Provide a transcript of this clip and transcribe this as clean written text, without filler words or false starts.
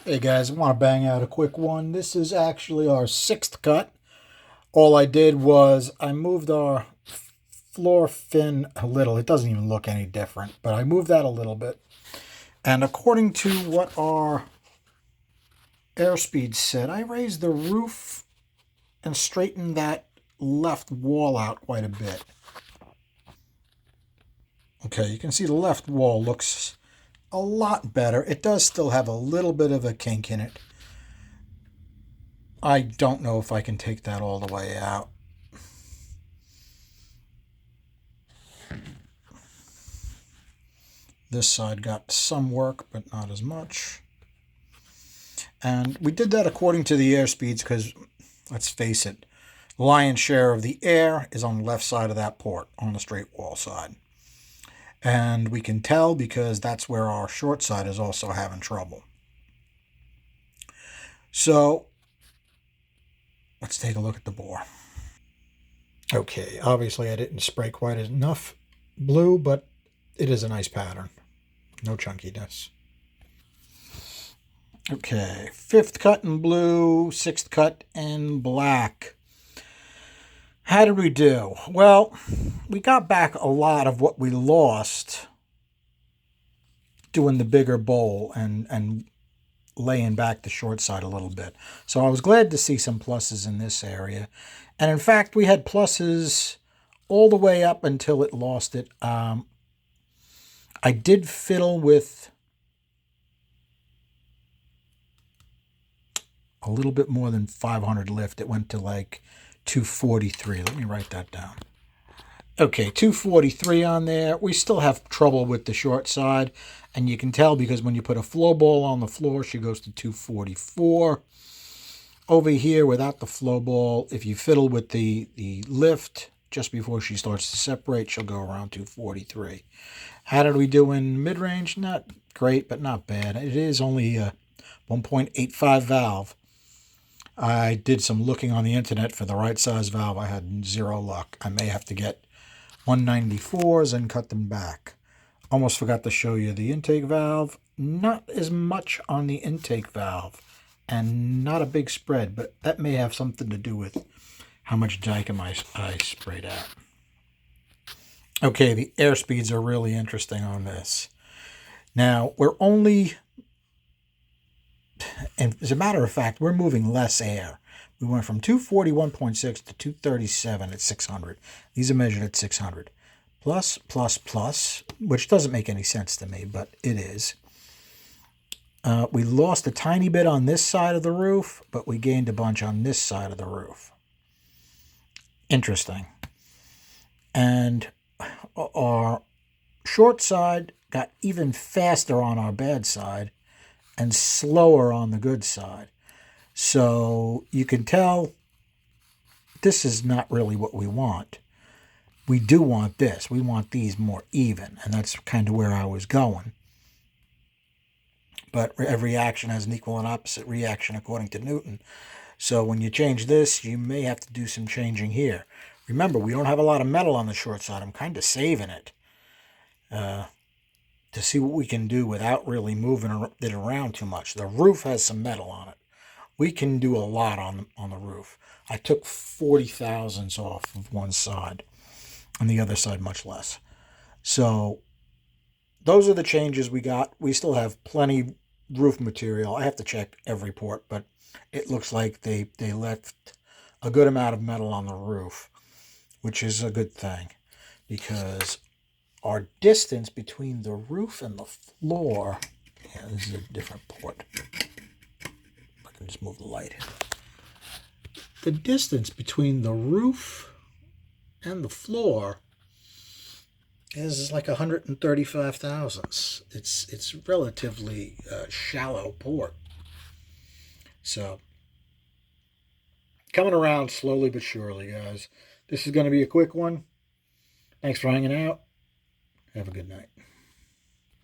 Hey guys, I want to bang out a quick one. This is actually our sixth cut. All I did was I moved our floor fin a little. It doesn't even look any different, but I moved that a little bit. And according to what our airspeed said, I raised the roof and straightened that left wall out quite a bit. Okay, you can see the left wall looks a lot better. It does still have a little bit of a kink in it. I don't know if I can take that all the way out. This side got some work, but not as much. And we did that according to the airspeeds because, let's face it, the lion's share of the air is on the left side of that port, on the straight wall side. And we can tell because that's where our short side is also having trouble. So, let's take a look at the bore. Okay, obviously I didn't spray quite enough blue, but it is a nice pattern. No chunkiness. Okay, fifth cut in blue, sixth cut in black. How did we do? Well, we got back a lot of what we lost doing the bigger bowl and laying back the short side a little bit. So I was glad to see some pluses in this area. And in fact, we had pluses all the way up until it lost it. I did fiddle with a little bit more than 500 lift. It went to like 243. Let me write that down. Okay, 243 on there. We still have trouble with the short side, and you can tell because when you put a flow ball on the floor, she goes to 244. Over here, without the flow ball, if you fiddle with the lift just before she starts to separate, she'll go around 243. How did we do in mid-range? Not great, but not bad. It is only a 1.85 valve. I did some looking on the internet for the right size valve. I had zero luck. I may have to get 194s and cut them back. Almost forgot to show you the intake valve. Not as much on the intake valve and not a big spread, but that may have something to do with how much Dicam I sprayed out. Okay, the air speeds are really interesting on this. Now, we're only, and as a matter of fact, we're moving less air. We went from 241.6 to 237 at 600. These are measured at 600. Plus, plus, plus, which doesn't make any sense to me, but it is. We lost a tiny bit on this side of the roof, but we gained a bunch on this side of the roof. Interesting. And our short side got even faster on our bad side and slower on the good side. So you can tell this is not really what we want. We do want this. We want these more even, and that's kind of where I was going. But every action has an equal and opposite reaction according to Newton. So when you change this, you may have to do some changing here. Remember, we don't have a lot of metal on the short side. I'm kind of saving it to see what we can do without really moving it around too much. The roof has some metal on it. We can do a lot on the roof. I took 40 thousandths off of one side, and the other side much less. So those are the changes we got. We still have plenty roof material. I have to check every port, but it looks like they left a good amount of metal on the roof, which is a good thing because our distance between the roof and the floor, yeah, this is a different port. I can just move the light. The distance between the roof and the floor is like 135 thousandths. It's relatively shallow port. So coming around slowly but surely, guys. This is going to be a quick one. Thanks for hanging out. Have a good night.